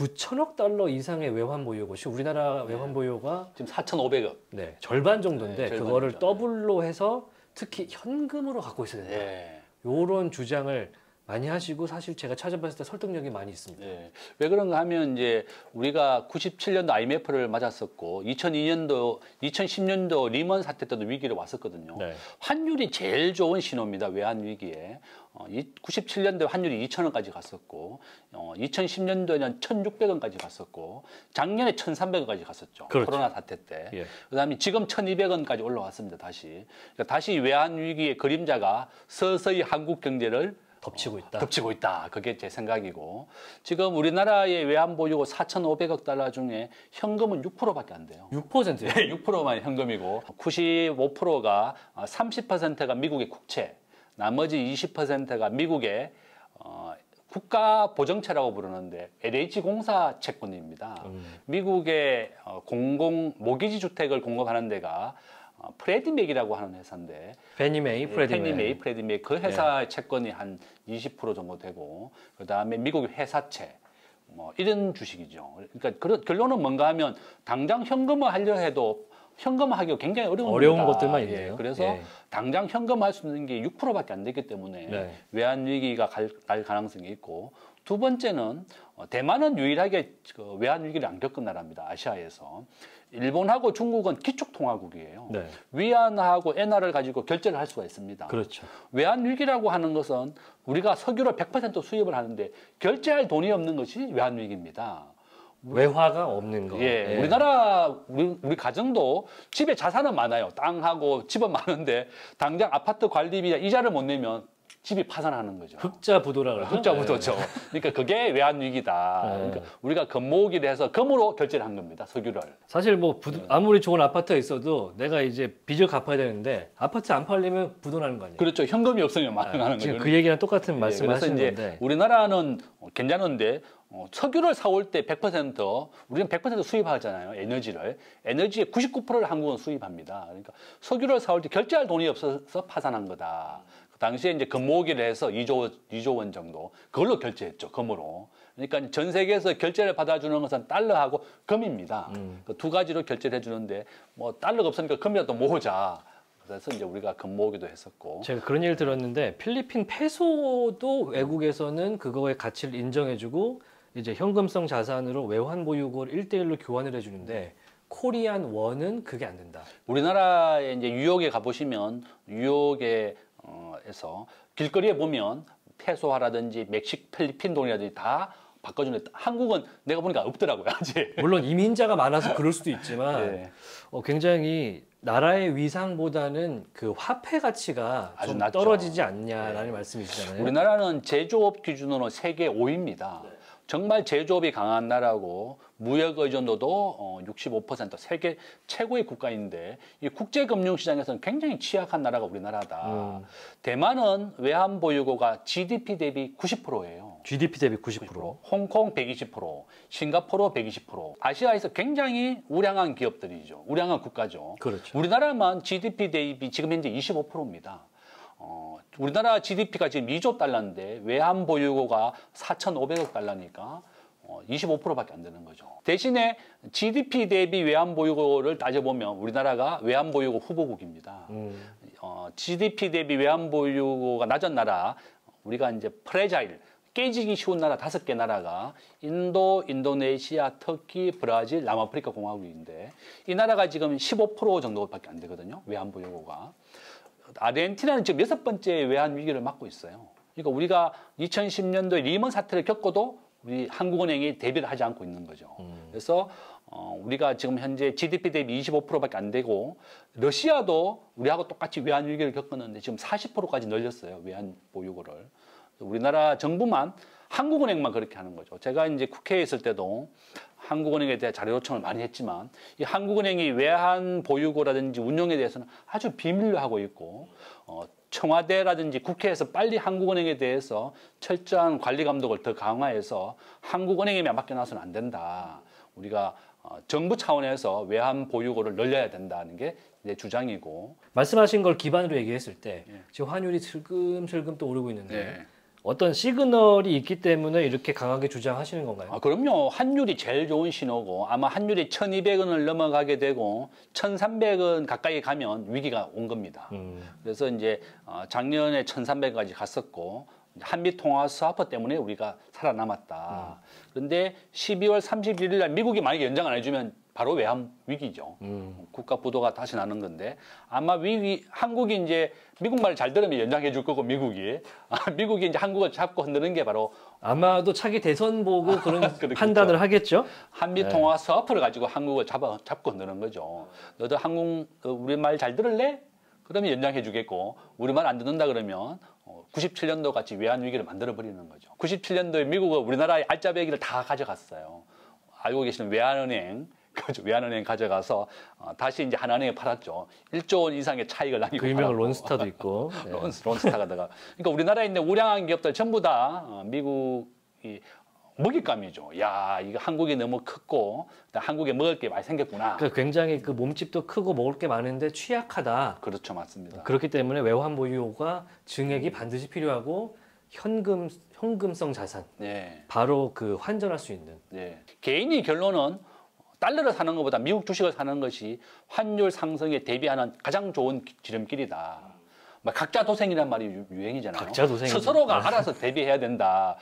9천억 달러 이상의 외환 보유고시, 우리나라 외환 보유가 지금 4,500억. 네, 절반 정도인데 네, 그거를 절반이죠. 더블로 해서 특히 현금으로 갖고 있어야 된다. 네. 이런 주장을 많이 하시고 사실 제가 찾아봤을 때 설득력이 많이 있습니다. 네. 왜 그런가 하면 이제 우리가 97년도 IMF를 맞았었고 2010년도 리먼 사태 때도 위기를 왔었거든요. 네. 환율이 제일 좋은 신호입니다. 외환 위기에. 97년도에 환율이 2,000원까지 갔었고 2010년도에는 1,600원까지 갔었고 작년에 1,300원까지 갔었죠. 그렇죠. 코로나 사태 때. 예. 그다음에 지금 1,200원까지 올라왔습니다. 다시. 그러니까 다시 외환 위기의 그림자가 서서히 한국 경제를 덮치고 있다. 덮치고 있다. 그게 제 생각이고 지금 우리나라의 외환 보유고 4,500억 달러 중에 현금은 6%밖에 안 돼요. 6%예요? 네, 6%만 현금이고 95%가 30%가 미국의 국채, 나머지 20%가 미국의 국가 보정채라고 부르는데 LH 공사 채권입니다. 미국의 공공 모기지 주택을 공급하는 데가 프레디맥이라고 하는 회사인데 페니메이, 프레디메이. 프레디맥 그 회사의 채권이 한 20% 정도 되고 그다음에 미국의 회사채 뭐 이런 주식이죠. 그러니까 결론은 뭔가 하면 당장 현금화 하려 해도 현금화하기가 굉장히 어려운 겁니다. 것들만 예, 있네요. 그래서 예. 당장 현금화할 수 있는 게 6%밖에 안 되기 때문에 네. 외환 위기가 갈 가능성이 있고 두 번째는 대만은 유일하게 그 외환 위기를 안 겪은 나라입니다. 아시아에서. 일본하고 중국은 기축통화국이에요. 네. 위안화하고 엔화를 가지고 결제를 할 수가 있습니다. 그렇죠. 외환 위기라고 하는 것은 우리가 석유를 100% 수입을 하는데 결제할 돈이 없는 것이 외환 위기입니다. 외화가 없는 거. 예, 예. 우리나라 우리 가정도 집에 자산은 많아요. 땅하고 집은 많은데 당장 아파트 관리비나 이자를 못 내면 집이 파산하는 거죠. 흑자부도라 그러죠. 흑자부도죠. 그러니까 그게 외환 위기다. 그러니까 우리가 금 모으기를 해서 금으로 결제를 한 겁니다. 석유를. 사실 뭐 아무리 좋은 아파트가 있어도 내가 이제 빚을 갚아야 되는데 아파트 안 팔리면 부도나는 거 아니에요? 그렇죠. 현금이 없으면 망하는 지금 거죠. 그 얘기랑 똑같은 말씀을 그래서 하시는 이제 건데 우리나라는 괜찮은데 석유를 사올 때 100% 우리는 100% 수입하잖아요. 에너지를. 에너지의 99%를 한국은 수입합니다. 그러니까 석유를 사올 때 결제할 돈이 없어서 파산한 거다. 그 당시에 이제 금 모으기를 해서 2조 원 정도 그걸로 결제했죠. 금으로. 그러니까 전 세계에서 결제를 받아주는 것은 달러하고 금입니다. 그 두 가지로 결제를 해주는데 뭐 달러가 없으니까 금이라도 모으자. 그래서 이제 우리가 금 모으기도 했었고. 제가 그런 얘기를 들었는데 필리핀 페소도 외국에서는 그거의 가치를 인정해주고 이제 현금성 자산으로 외환 보유고를 1대1로 교환을 해주는데 코리안 원은 그게 안 된다. 우리나라에 이제 뉴욕에 가보시면 뉴욕에서 길거리에 보면 페소화라든지 멕식, 필리핀 돈이라든지 다 바꿔주는데 한국은 내가 보니까 없더라고요. 아직. 물론 이민자가 많아서 그럴 수도 있지만 네. 굉장히 나라의 위상보다는 그 화폐 가치가 아주 좀 낮죠. 떨어지지 않냐라는 말씀이시잖아요. 우리나라는 제조업 기준으로 세계 5위입니다. 정말 제조업이 강한 나라고 무역 의존도도 65% 세계 최고의 국가인데 이 국제금융시장에서는 굉장히 취약한 나라가 우리나라다. 대만은 외환 보유고가 GDP 대비 90%예요. GDP 대비 90%. 홍콩 120%, 싱가포르 120%. 아시아에서 굉장히 우량한 기업들이죠. 우량한 국가죠. 그렇죠. 우리나라만 GDP 대비 지금 현재 25%입니다. 우리나라 GDP가 지금 2조 달러인데 외환 보유고가 4,500억 달러니까 25%밖에 안 되는 거죠. 대신에 GDP 대비 외환 보유고를 따져보면 우리나라가 외환 보유고 후보국입니다. GDP 대비 외환 보유고가 낮은 나라, 우리가 이제 프레자일, 깨지기 쉬운 나라 5개 나라가 인도, 인도네시아, 터키, 브라질, 남아프리카 공화국인데 이 나라가 지금 15% 정도밖에 안 되거든요. 외환 보유고가. 아르헨티나는 지금 6번째 외환 위기를 맞고 있어요. 그러니까 우리가 2010년도에 리먼 사태를 겪어도 우리 한국은행이 대비를 하지 않고 있는 거죠. 그래서 우리가 지금 현재 GDP 대비 25%밖에 안 되고 러시아도 우리하고 똑같이 외환 위기를 겪었는데 지금 40%까지 늘렸어요. 외환 보유고를. 우리나라 정부만 한국은행만 그렇게 하는 거죠. 제가 이제 국회에 있을 때도 한국은행에 대해 자료 요청을 많이 했지만 이 한국은행이 외환 보유고라든지 운용에 대해서는 아주 비밀로 하고 있고 청와대라든지 국회에서 빨리 한국은행에 대해서 철저한 관리 감독을 더 강화해서 한국은행에만 맡겨놔서는 안 된다. 우리가 정부 차원에서 외환 보유고를 늘려야 된다는 게 내 주장이고. 말씀하신 걸 기반으로 얘기했을 때 지금 환율이 슬금슬금 또 오르고 있는데 어떤 시그널이 있기 때문에 이렇게 강하게 주장하시는 건가요? 그럼요. 환율이 제일 좋은 신호고 아마 환율이 1,200원을 넘어가게 되고 1,300원 가까이 가면 위기가 온 겁니다. 그래서 이제 작년에 1,300까지 갔었고 한미 통화 스와프 때문에 우리가 살아남았다. 그런데 12월 31일 날 미국이 만약에 연장 안 해주면 바로 외환 위기죠. 국가 부도가 다시 나는 건데 아마 한국이 이제 미국 말 잘 들으면 연장해 줄 거고 미국이 이제 한국을 잡고 흔드는 게 바로 아마도 차기 대선 보고 그런 그렇겠죠. 판단을 하겠죠. 한미 통화 스와프를 가지고 한국을 잡고 흔드는 거죠. 너도 우리 말 잘 들을래? 그러면 연장해 주겠고 우리 말 안 듣는다 그러면 97년도 같이 외환 위기를 만들어 버리는 거죠. 97년도에 미국은 우리나라의 알짜배기를 다 가져갔어요. 알고 계시는 외환은행 외환은행 가져가서 다시 이제 하나은행에 팔았죠. 1조 원 이상의 차익을 남기고 그 유명한 팔았고. 론스타도 있고. 네. 론스타가 들어가. 그러니까 우리나라에 있는 우량한 기업들 전부 다 미국이 먹잇감이죠. 야, 이거 한국이 너무 크고 한국에 먹을 게 많이 생겼구나. 그러니까 굉장히 그 몸집도 크고 먹을 게 많은데 취약하다. 그렇죠, 맞습니다. 그렇기 때문에 외환 보유고가 증액이 반드시 필요하고 현금성 자산. 네. 바로 그 환전할 수 있는. 네. 개인이 결론은 달러를 사는 것보다 미국 주식을 사는 것이 환율 상승에 대비하는 가장 좋은 지름길이다. 각자 도생이란 말이 유행이잖아요. 각자 도생이죠. 스스로가 알아서 대비해야 된다.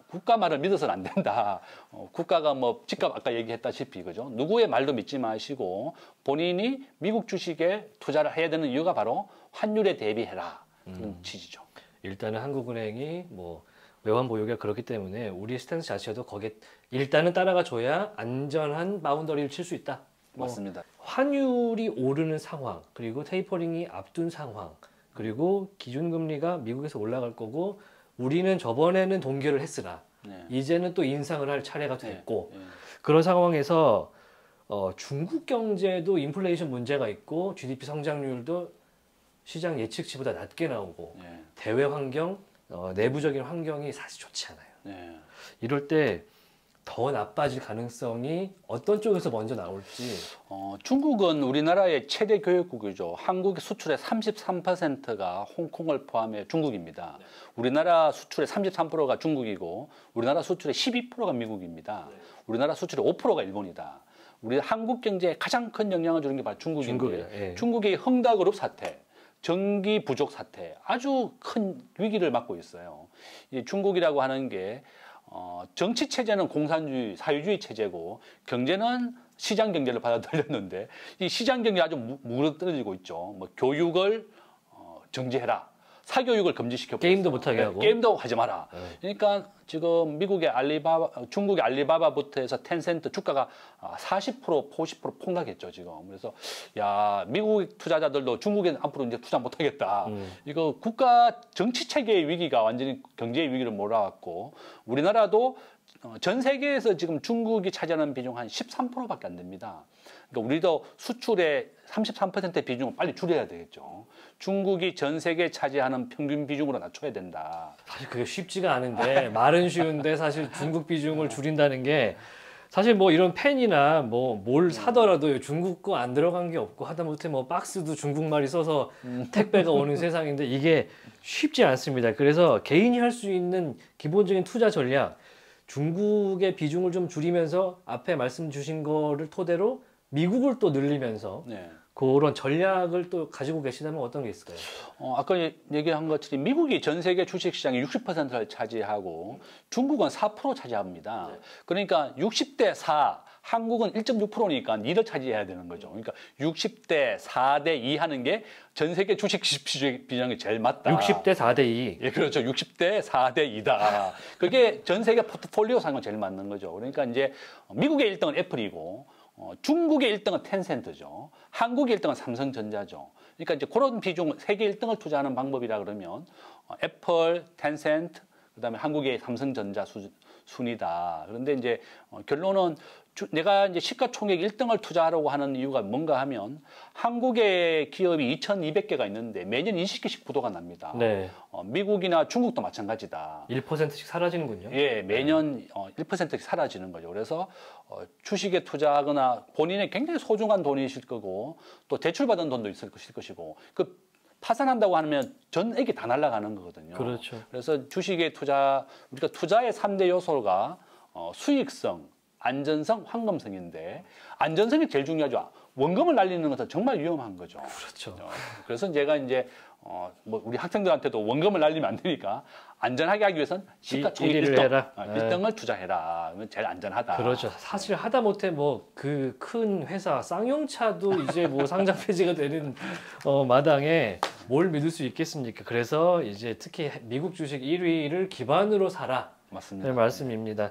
국가 말을 믿어서는 안 된다. 국가가 뭐 집값 아까 얘기했다시피 그죠? 누구의 말도 믿지 마시고 본인이 미국 주식에 투자를 해야 되는 이유가 바로 환율에 대비해라. 그런 취지죠. 일단은 한국은행이 뭐 외환 보유가 그렇기 때문에 우리 스탠스 자체도 거기에 일단은 따라가 줘야 안전한 바운더리를 칠 수 있다. 맞습니다. 환율이 오르는 상황, 그리고 테이퍼링이 앞둔 상황, 그리고 기준금리가 미국에서 올라갈 거고 우리는 저번에는 동결을 했으나 네. 이제는 또 인상을 할 차례가 됐고 네. 그런 상황에서 중국 경제도 인플레이션 문제가 있고 GDP 성장률도 시장 예측치보다 낮게 나오고 네. 대외 환경, 내부적인 환경이 사실 좋지 않아요. 네. 이럴 때 더 나빠질 가능성이 어떤 쪽에서 먼저 나올지. 중국은 우리나라의 최대 교역국이죠. 한국의 수출의 33%가 홍콩을 포함해 중국입니다. 네. 우리나라 수출의 33%가 중국이고 우리나라 수출의 12%가 미국입니다. 네. 우리나라 수출의 5%가 일본이다. 우리 한국 경제에 가장 큰 영향을 주는 게 바로 중국인데 예. 중국의 헝다그룹 사태, 전기 부족 사태 아주 큰 위기를 맞고 있어요. 이 중국이라고 하는 게 정치 체제는 공산주의, 사회주의 체제고 경제는 시장 경제를 받아들였는데 이 시장 경제 아주 무너뜨려지고 있죠. 뭐 교육을 정지해라, 사교육을 금지시켜 게임도 못하게 하고. 게임도 하지 마라. 그러니까 지금 중국의 알리바바부터 해서 텐센트 주가가 40%, 50% 폭락했죠 지금. 그래서 야 미국 투자자들도 중국에 앞으로 이제 투자 못하겠다. 이거 국가 정치 체계의 위기가 완전히 경제의 위기를 몰아왔고 우리나라도 전 세계에서 지금 중국이 차지하는 비중 한 13%밖에 안 됩니다. 그러니까 우리도 수출의 33%의 비중을 빨리 줄여야 되겠죠. 중국이 전 세계에 차지하는 평균 비중으로 낮춰야 된다. 사실 그게 쉽지가 않은데 말은 쉬운데 사실 중국 비중을 줄인다는 게 사실 뭐 이런 펜이나 뭐 뭘 사더라도 중국 거 안 들어간 게 없고 하다못해 뭐 박스도 중국말이 써서 택배가 오는 세상인데 이게 쉽지 않습니다. 그래서 개인이 할 수 있는 기본적인 투자 전략 중국의 비중을 좀 줄이면서 앞에 말씀 주신 거를 토대로 미국을 또 늘리면서 네. 그런 전략을 또 가지고 계시다면 어떤 게 있을까요? 아까 얘기한 것처럼 미국이 전 세계 주식시장의 60%를 차지하고 중국은 4% 차지합니다. 네. 그러니까 60대 4, 한국은 1.6%니까 2를 차지해야 되는 거죠. 그러니까 60대 4대 2 하는 게 전 세계 주식 비중이 제일 맞다. 60대 4대 2. 예, 그렇죠. 60대 4대 2다. 그게 전 세계 포트폴리오 상은 제일 맞는 거죠. 그러니까 이제 미국의 1등은 애플이고 중국의 1등은 텐센트죠. 한국의 1등은 삼성전자죠. 그러니까 이제 그런 비중, 세계 1등을 투자하는 방법이라 그러면 애플, 텐센트, 그다음에 한국의 삼성전자 순이다. 그런데 이제 결론은 내가 이제 시가총액 1등을 투자하려고 하는 이유가 뭔가 하면 한국의 기업이 2,200개가 있는데 매년 20개씩 부도가 납니다. 네. 미국이나 중국도 마찬가지다. 1%씩 사라지는군요. 예, 매년 1%씩 사라지는 거죠. 그래서 주식에 투자하거나 본인의 굉장히 소중한 돈이 있을 거고 또 대출받은 돈도 있을 것이고 그 파산한다고 하면 전액이 다 날아가는 거거든요. 그렇죠. 그래서 주식의 우리가 투자의 3대 요소가 수익성, 안전성, 황금성인데 안전성이 제일 중요하죠. 원금을 날리는 것은 정말 위험한 거죠. 그렇죠. 그래서 제가 이제 뭐 우리 학생들한테도 원금을 날리면 안 되니까 안전하게 하기 위해서는 시가총액 1위를 1등, 해라. 1등을 투자해라. 그러면 제일 안전하다. 그렇죠. 사실 하다못해 뭐 그 큰 회사 쌍용차도 이제 뭐 상장 폐지가 되는 마당에 뭘 믿을 수 있겠습니까? 그래서 이제 특히 미국 주식 1위를 기반으로 사라. 맞습니다. 네, 말씀입니다.